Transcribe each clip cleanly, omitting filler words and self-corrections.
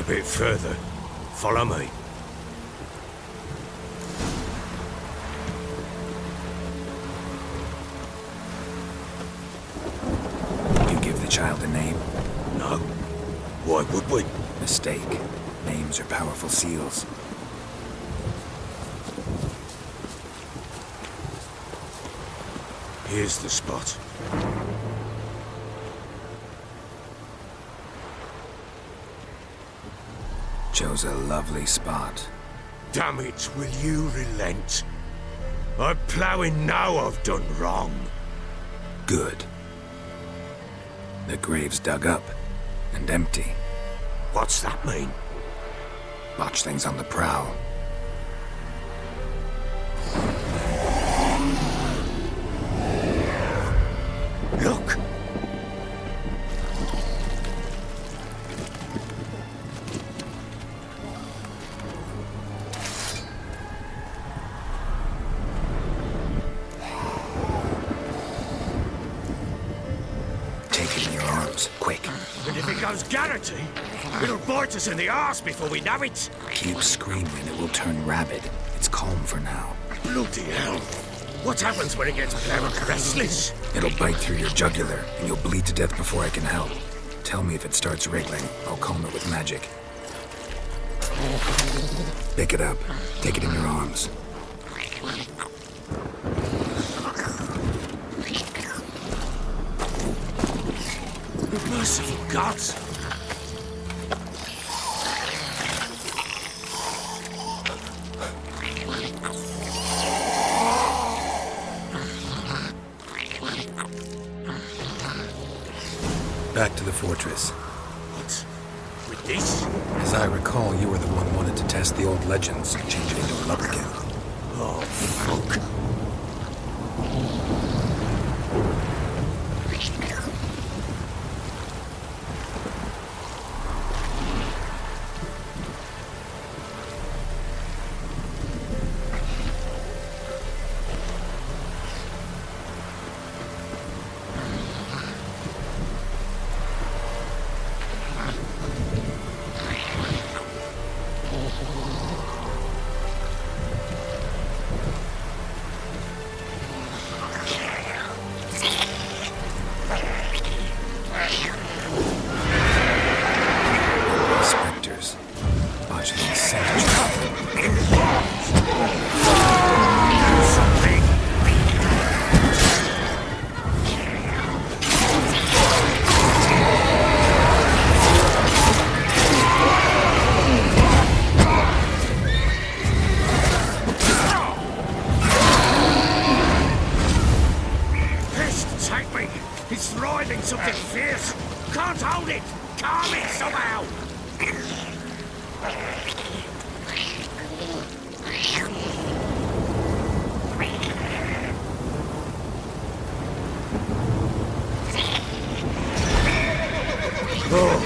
bit further. Follow me. You give the child a name? No. Why would we? Mistake. Names are powerful seals. Here's the spot. Chose a lovely spot. Damn it, will you relent? I'm ploughing now I've done wrong. Good. The grave's dug up and empty. What's that mean? Botchling's on the prowl. Look! Take it in your arms, quick. And if it goes Garrity, it'll bite us in the arse before we know it. Keep screaming, it will turn rabid. It's calm for now. Bloody hell. What happens when it gets plowed restless? It'll bite through your jugular, and you'll bleed to death before I can help. Tell me if it starts wriggling. I'll calm it with magic. Pick it up. Take it in your arms. Merciful gods! Back to the fortress. What? With this? As I recall, you were the one who wanted to test the old legends and change it into a Lubberkin. Oh, fuck. Spectres. Botchling's savage. Take me! It's writhing something fierce! Can't hold it! Calm it somehow! Oh.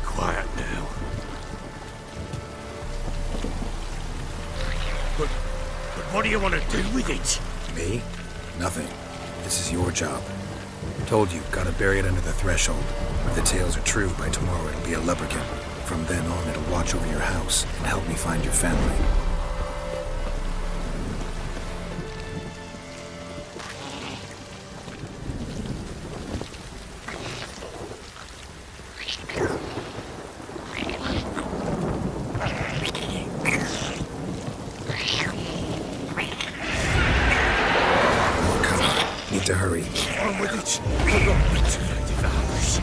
Quiet now. But what do you want to do with it? Me? Nothing. This is your job. Told you, gotta bury it under the threshold. If the tales are true, by tomorrow it'll be a Lubberkin. From then on, it'll watch over your house and help me find your family. Need to hurry. On with it! I've got activated hours.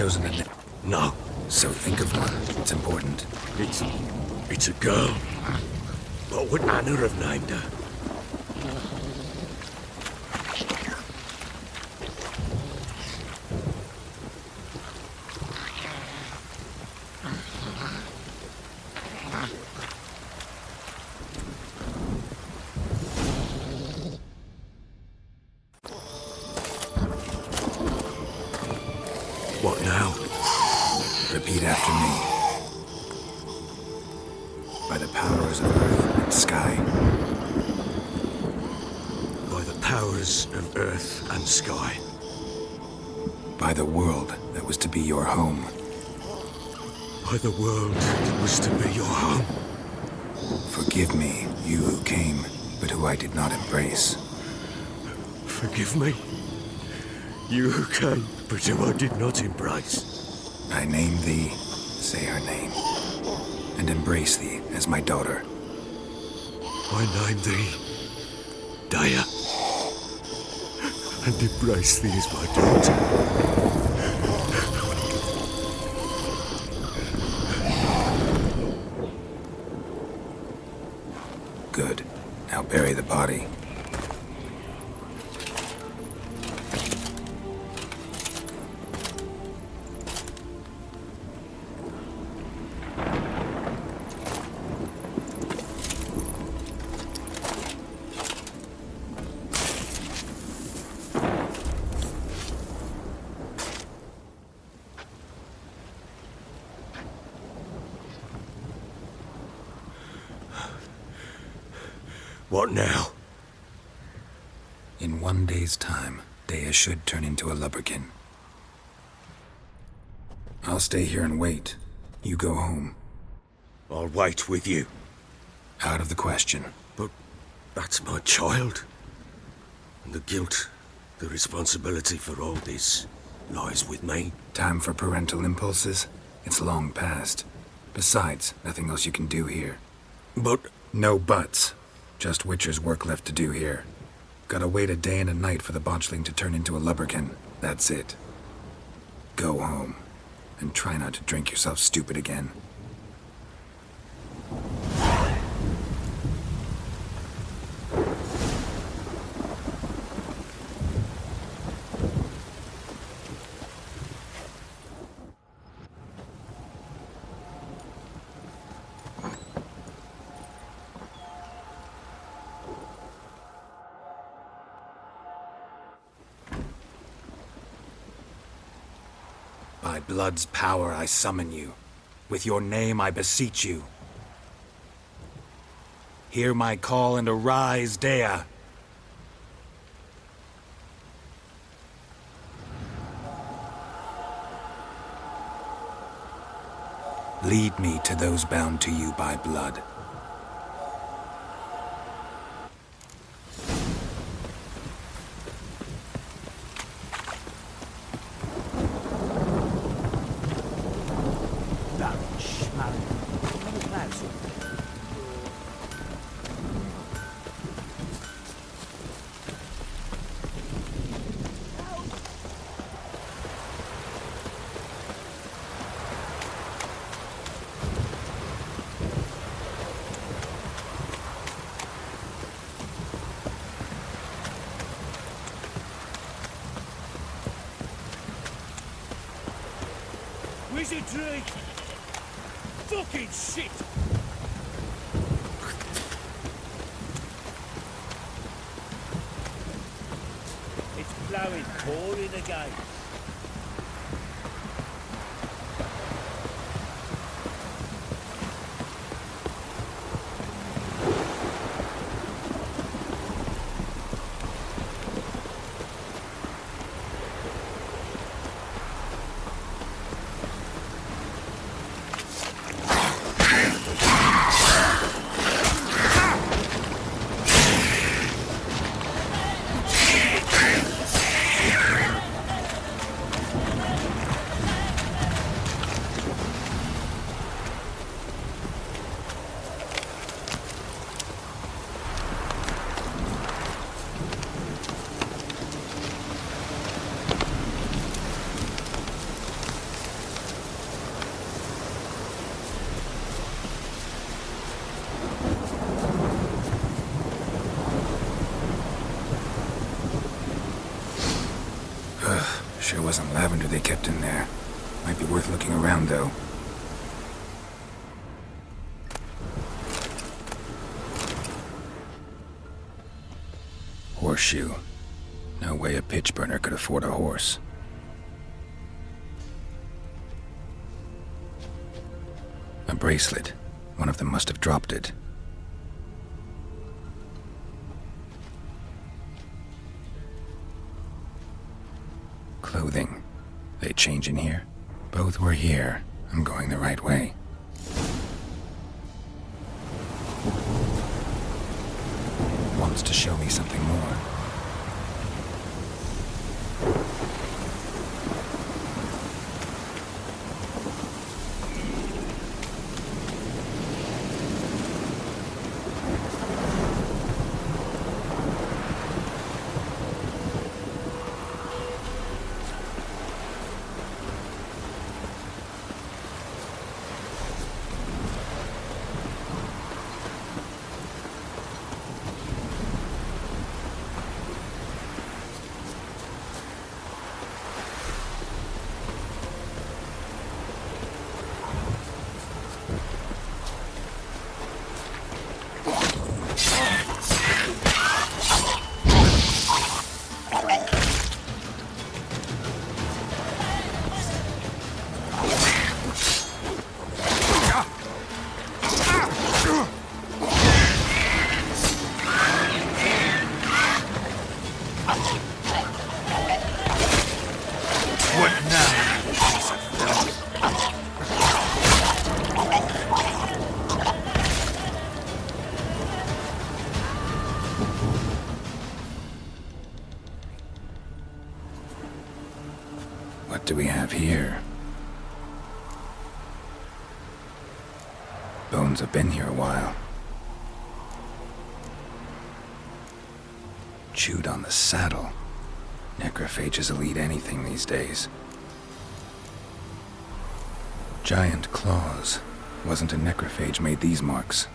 chosen a name? No, So think of one. It's important. it's a girl. What would Anna have named her? What now? Repeat after me. By the powers of earth and sky. By the powers of earth and sky. By the world that was to be your home. By the world that was to be your home. Forgive me, you who came, but who I did not embrace. Forgive me. You who came, but who I did not embrace. I name thee, say her name, and embrace thee as my daughter. I name thee Daya, and embrace thee as my daughter. Good. Now bury the body. What now? In 1 day's time, Dea should turn into a Lubberkin. I'll stay here and wait. You go home. I'll wait with you. Out of the question. But that's my child. And the guilt, the responsibility for all this lies with me. Time for parental impulses? It's long past. Besides, nothing else you can do here. But No buts. Just Witcher's work left to do here. Gotta wait a day and a night for the Botchling to turn into a Lubberkin. That's it. Go home. And try not to drink yourself stupid again. By blood's power I summon you. With your name I beseech you. Hear my call and arise, Dea. Lead me to those bound to you by blood. Wizardry! Fucking shit! It's blowing, pouring again. Sure wasn't lavender they kept in there. Might be worth looking around, though. Horseshoe. No way a pitch burner could afford a horse. A bracelet. One of them must have dropped it. Clothing. They change in here? Both were here. I'm going the right way. Wants to show me something more. What do we have here? Bones have been here a while. Chewed on the saddle. Necrophages will eat anything these days. Giant claws. Wasn't a necrophage made these marks.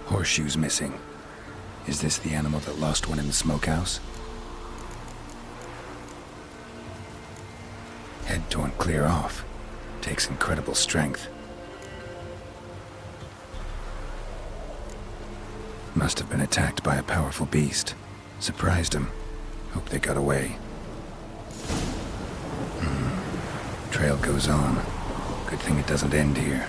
Horseshoes missing. Is this the animal that lost one in the smokehouse? Head torn clear off. Takes incredible strength. Must have been attacked by a powerful beast. Surprised him. Hope they got away. Trail goes on. Good thing it doesn't end here.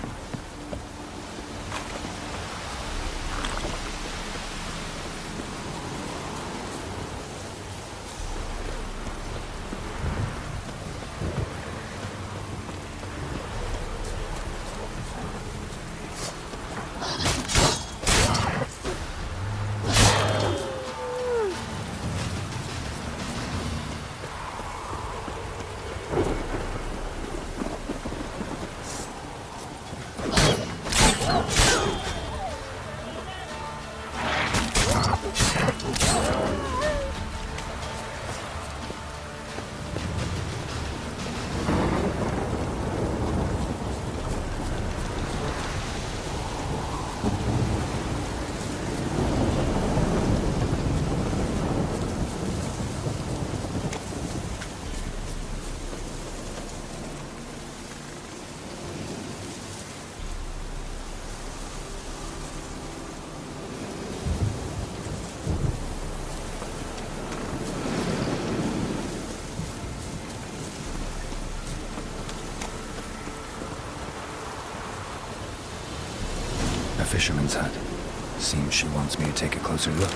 A fisherman's hut. Seems she wants me to take a closer look.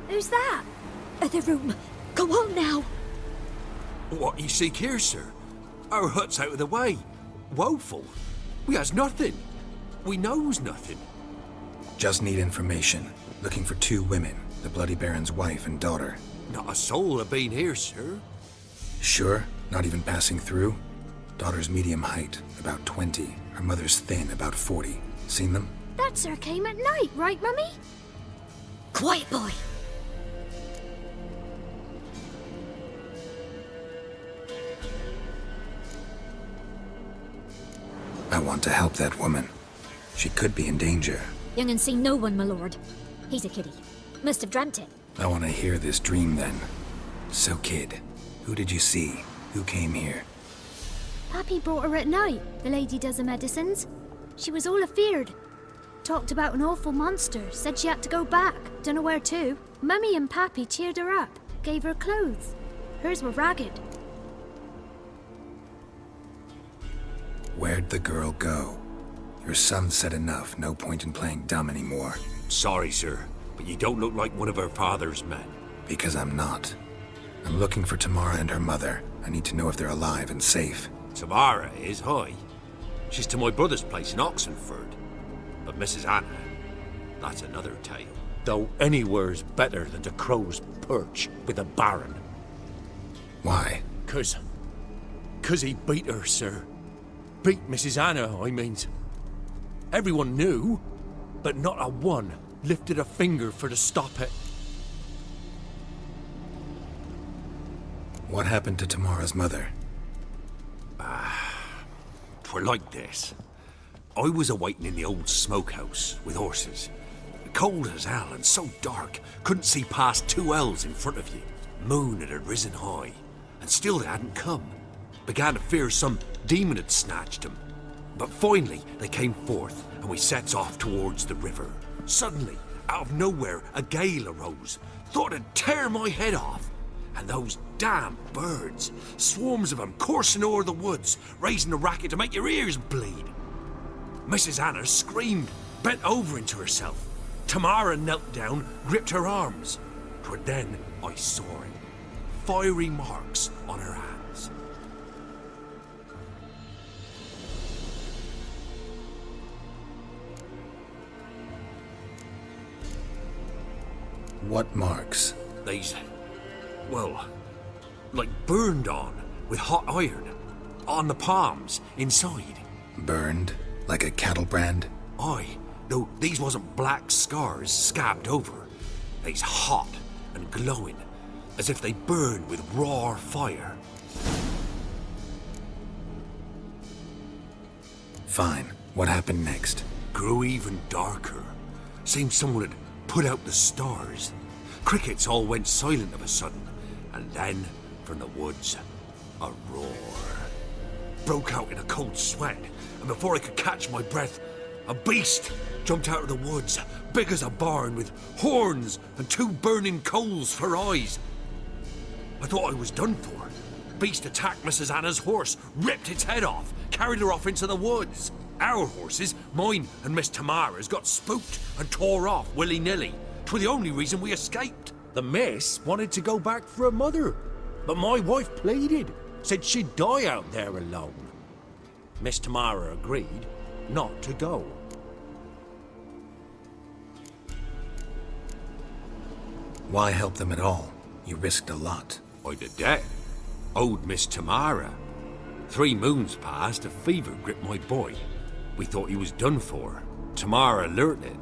Who's that? The room. Go on now. What you seek here, sir? Our hut's out of the way. Woeful. We has nothing. We knows nothing. Just need information. Looking for 2 women. The Bloody Baron's wife and daughter. Not a soul have been here, sir. Sure? Not even passing through? Daughter's medium height, about 20. Her mother's thin, about 40. Seen them? That sir came at night, right, Mummy? Quiet, boy. I want to help that woman. She could be in danger. Young and see no one, my lord. He's a kiddie. Must have dreamt it. I want to hear this dream then. So, kid, who did you see? Who came here? Pappy brought her at night, the lady does the medicines. She was all afeared. Talked about an awful monster, said she had to go back, dunno where to. Mummy and Pappy cheered her up, gave her clothes. Hers were ragged. Where'd the girl go? Your son said enough, no point in playing dumb anymore. Sorry, sir, but you don't look like one of her father's men. Because I'm not. I'm looking for Tamara and her mother. I need to know if they're alive and safe. Tamara is, hi. She's to my brother's place in Oxenford. But Mrs. Anna, that's another tale. Though anywhere's better than the Crow's Perch with a baron. Why? 'Cause he beat her, sir. Beat Mrs. Anna, I means. Everyone knew, but not a one lifted a finger for to stop it. What happened to Tamara's mother? 'Twere like this. I was awaiting in the old smokehouse with horses. Cold as hell and so dark, couldn't see past 2 ells in front of you. Moon had risen high, and still they hadn't come. Began to fear some demon had snatched them. But finally they came forth, and we sets off towards the river. Suddenly, out of nowhere, a gale arose. Thought it'd tear my head off. And those damn birds, swarms of them coursing o'er the woods, raising a racket to make your ears bleed. Mrs. Anna screamed, bent over into herself. Tamara knelt down, gripped her arms. 'Twere then I saw it. Fiery marks on her hands. What marks? They's, well, like burned on with hot iron. On the palms, inside. Burned? Like a cattle brand? Aye, though these wasn't black scars scabbed over. They's hot and glowing, as if they burned with raw fire. Fine. What happened next? Grew even darker. Seemed someone had put out the stars. Crickets all went silent of a sudden, and then, from the woods, a roar. Broke out in a cold sweat, and before I could catch my breath, a beast jumped out of the woods, big as a barn, with horns and 2 burning coals for eyes. I thought I was done for. Beast attacked Mrs. Anna's horse, ripped its head off, carried her off into the woods. Our horses, mine and Miss Tamara's, got spooked and tore off willy-nilly. 'Twere the only reason we escaped. The miss wanted to go back for her mother, but my wife pleaded, said she'd die out there alone. Miss Tamara agreed not to go. Why help them at all? You risked a lot. I'd a debt. Owed Miss Tamara. 3 moons passed, a fever gripped my boy. We thought he was done for. Tamara alerted,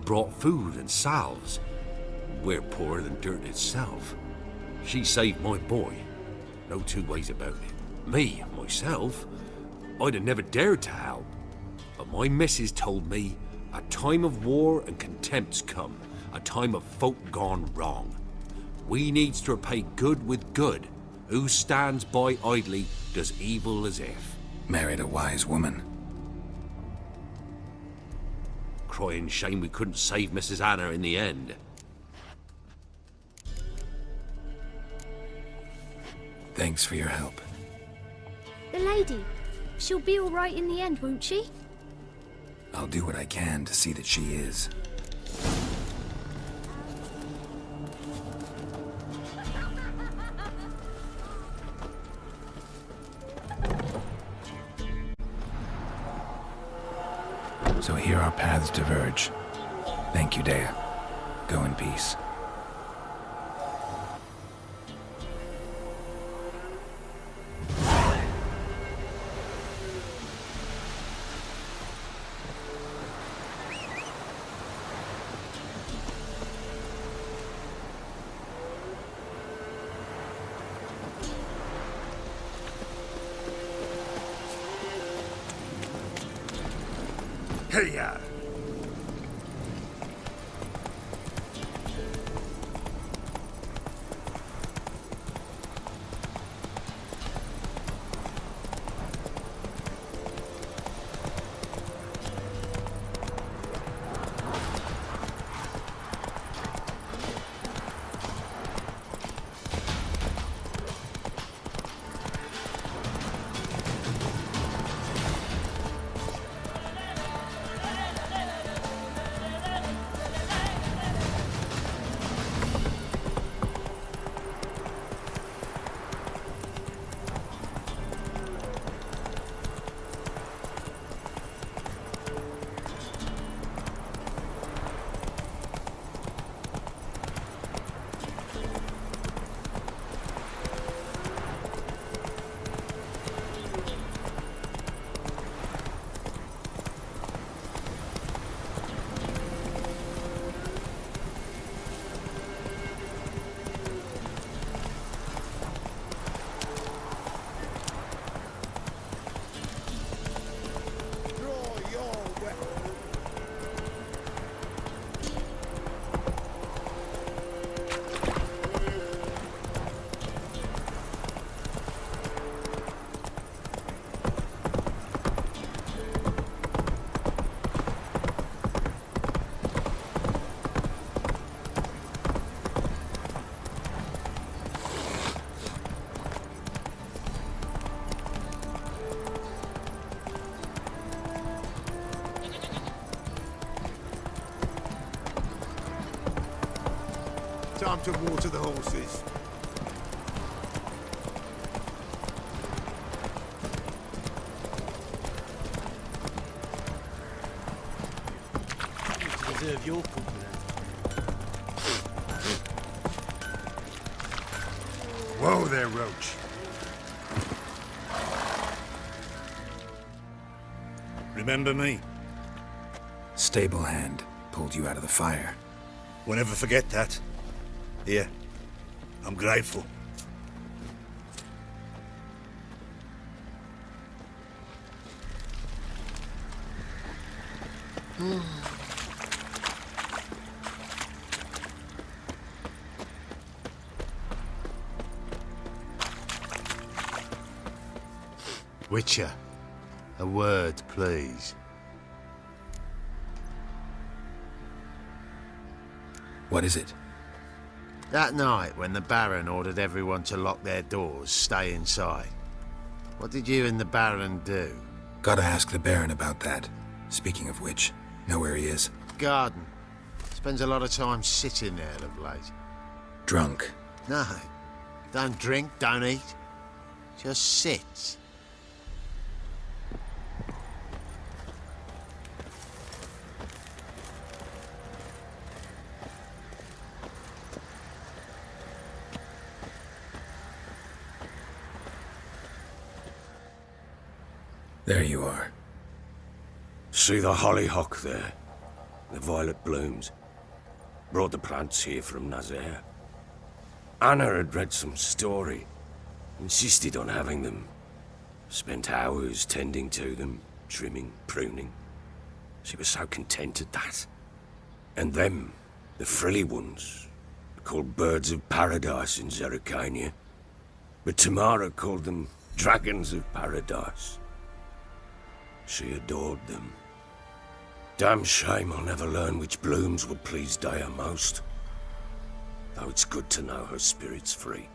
brought food and salves. We're poorer than dirt itself. She saved my boy. No 2 ways about it. Me, myself, I'd have never dared to help. But my missus told me a time of war and contempt's come, a time of folk gone wrong. We needs to repay good with good. Who stands by idly does evil as if. Married a wise woman. Crying shame we couldn't save Mrs. Anna in the end. Thanks for your help. The lady, she'll be all right in the end, won't she? I'll do what I can to see that she is. So here our paths diverge. Thank you, Dea. Go in peace. Hiya! Time to water the horses. You deserve your compliment. Whoa there, Roach. Remember me? Stable hand pulled you out of the fire. We'll never forget that. Here, I'm grateful. Witcher, a word, please. What is it? That night when the Baron ordered everyone to lock their doors, stay inside. What did you and the Baron do? Gotta ask the Baron about that. Speaking of which, know where he is? Garden. Spends a lot of time sitting there of late. Drunk. No. Don't drink, don't eat. Just sits. There you are. See the hollyhock there? The violet blooms. Brought the plants here from Nazaire. Anna had read some story. Insisted on having them. Spent hours tending to them, trimming, pruning. She was so content at that. And them, the frilly ones, called birds of paradise in Zerrikania. But Tamara called them dragons of paradise. She adored them. Damn shame I'll never learn which blooms would please Dea most. Though it's good to know her spirit's free.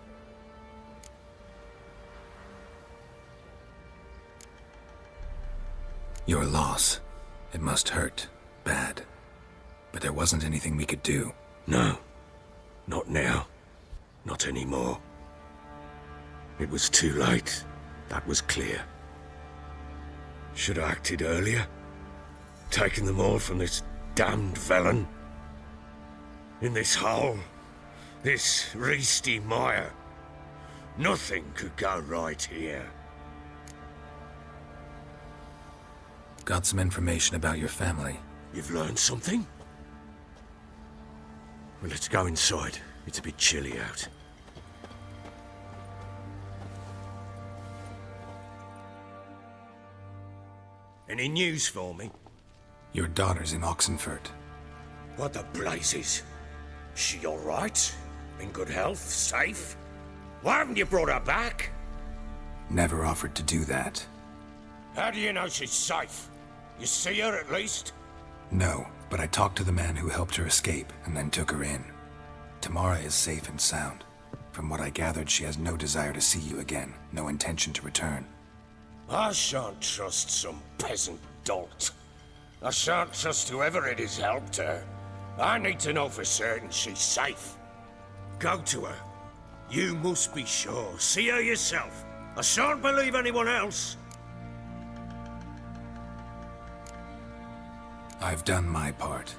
Your loss. It must hurt. Bad. But there wasn't anything we could do. No. Not now. Not anymore. It was too late. That was clear. Should have acted earlier. Taken them all from this damned felon. In this hole. This reesty mire. Nothing could go right here. Got some information about your family. You've learned something? Well, let's go inside. It's a bit chilly out. Any news for me? Your daughter's in Oxenfurt. What the blazes? She all right? In good health? Safe? Why haven't you brought her back? Never offered to do that. How do you know she's safe? You see her at least? No, but I talked to the man who helped her escape and then took her in. Tamara is safe and sound. From what I gathered, she has no desire to see you again, no intention to return. I shan't trust some peasant dolt. I shan't trust whoever it is helped her. I need to know for certain she's safe. Go to her. You must be sure. See her yourself. I shan't believe anyone else. I've done my part.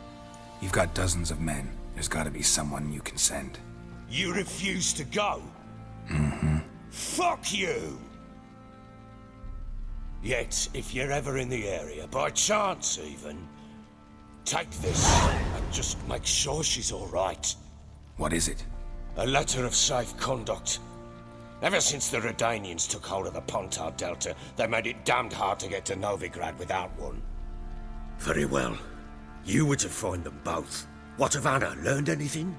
You've got dozens of men. There's gotta be someone you can send. You refuse to go? Mm-hmm. Fuck you! Yet, if you're ever in the area, by chance even, take this and just make sure she's all right. What is it? A letter of safe conduct. Ever since the Redanians took hold of the Pontar Delta, they made it damned hard to get to Novigrad without one. Very well. You were to find them both. What of Anna? Learned anything?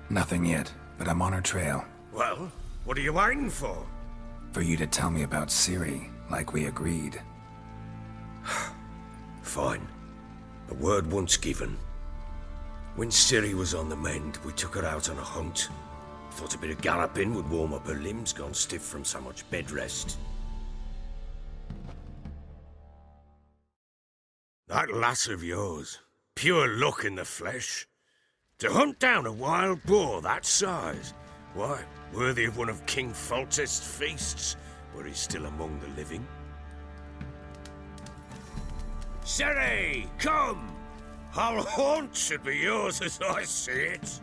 Nothing yet, but I'm on her trail. Well, what are you waiting for? For you to tell me about Ciri, like we agreed. Fine. The word once given. When Ciri was on the mend, we took her out on a hunt. Thought a bit of galloping would warm up her limbs, gone stiff from so much bed rest. That lass of yours, pure luck in the flesh. To hunt down a wild boar that size, why, worthy of one of King Foltest's feasts, where he's still among the living. Ciri, come! Whole haunt should be yours as I see it.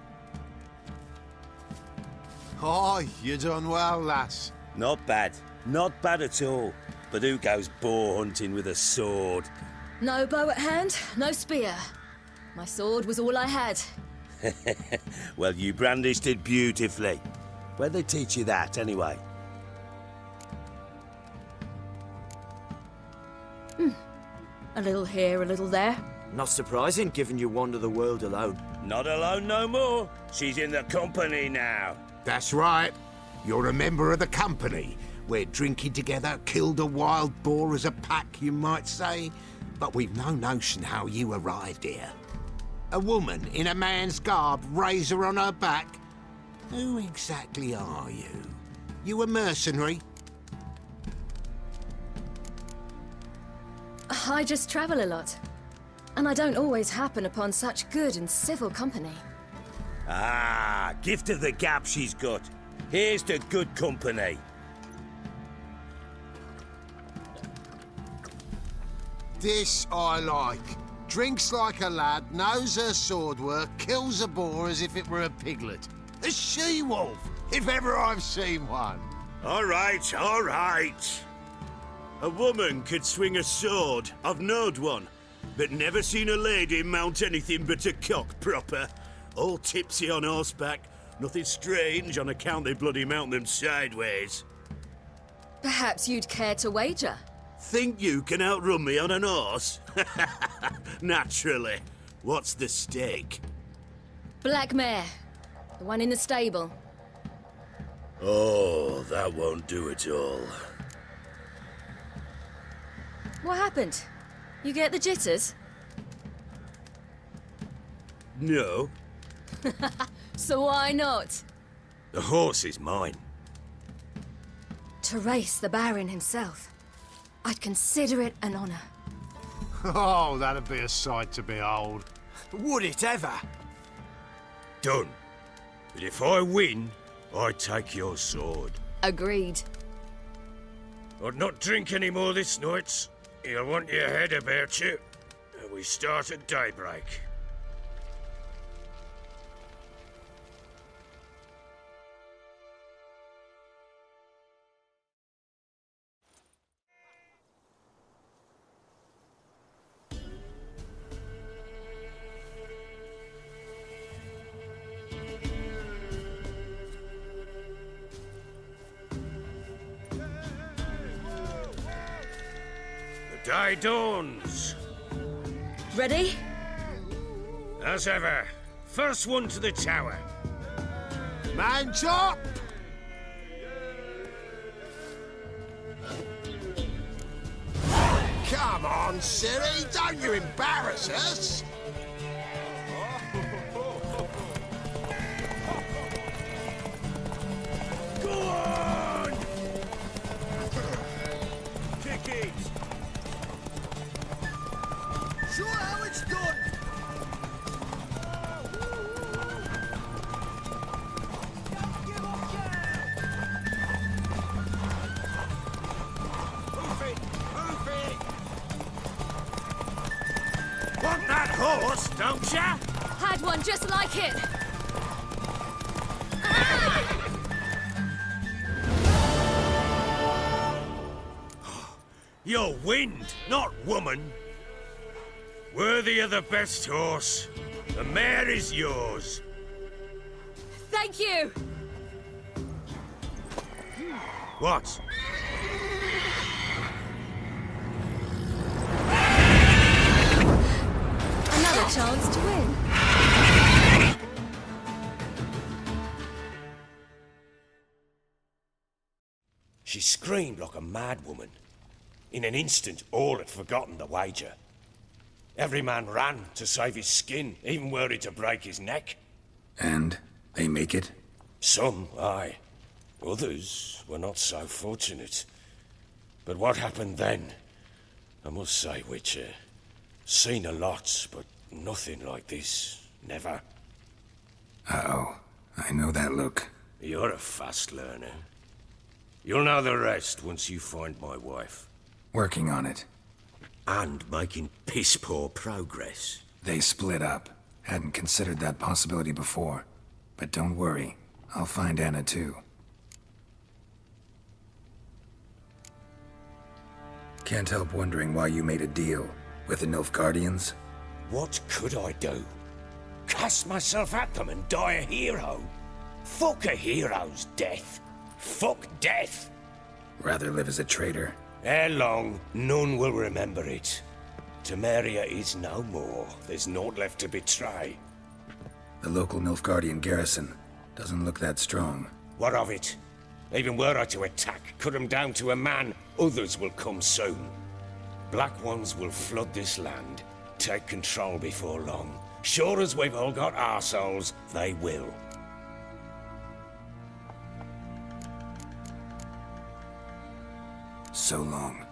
Oh, you done well, lass. Not bad. Not bad at all. But who goes boar hunting with a sword? No bow at hand, no spear. My sword was all I had. Well, you brandished it beautifully. Where'd they teach you that, anyway? A little here, a little there. Not surprising, given you wander the world alone. Not alone no more. She's in the company now. That's right. You're a member of the company. We're drinking together, killed a wild boar as a pack, you might say. But we've no notion how you arrived here. A woman in a man's garb, razor on her back. Who exactly are you? You a mercenary? I just travel a lot. And I don't always happen upon such good and civil company. Ah, gift of the gab she's got. Here's to good company. This I like. Drinks like a lad, knows her sword work, kills a boar as if it were a piglet. A she-wolf, if ever I've seen one. All right, all right. A woman could swing a sword. I've knowed one. But never seen a lady mount anything but a cock proper. All tipsy on horseback. Nothing strange on account they bloody mount them sideways. Perhaps you'd care to wager? Think you can outrun me on an horse? Naturally. What's the stake? Black mare. The one in the stable. Oh, that won't do it all. What happened? You get the jitters? No, So why not? the horse is mine. To race the Baron himself. I'd consider it an honor. Oh, that'd be a sight to behold. Would it ever? Done. But if I win, I take your sword. Agreed. I'd not drink any more this night. You'll want your head about you. And we start at daybreak. The day dawns. Ready? As ever. First one to the tower. Man chop! Come on, Siri, don't you embarrass us! Go on! Kick it! Show how it's done! Want that horse, don't ya? Had one just like it. You're wind, not woman. Worthy of the best horse. The mare is yours. Thank you. What? Another chance to win. She screamed like a mad woman. In an instant, all had forgotten the wager. Every man ran to save his skin, even were it to break his neck. And they make it? Some, aye. Others were not so fortunate. But what happened then? I must say, Witcher, seen a lot, but nothing like this. Never. Uh-oh. I know that look. You're a fast learner. You'll know the rest once you find my wife. Working on it. And making piss-poor progress. They split up. Hadn't considered that possibility before. But don't worry. I'll find Anna too. Can't help wondering why you made a deal with the Nilfgaardians. What could I do? Cast myself at them and die a hero? Fuck a hero's death. Fuck death. Rather live as a traitor. Ere long, none will remember it. Temeria is no more. There's naught left to betray. The local Nilfgaardian garrison doesn't look that strong. What of it? Even were I to attack, cut them down to a man, others will come soon. Black Ones will flood this land, take control before long. Sure as we've all got arseholes, they will. So long.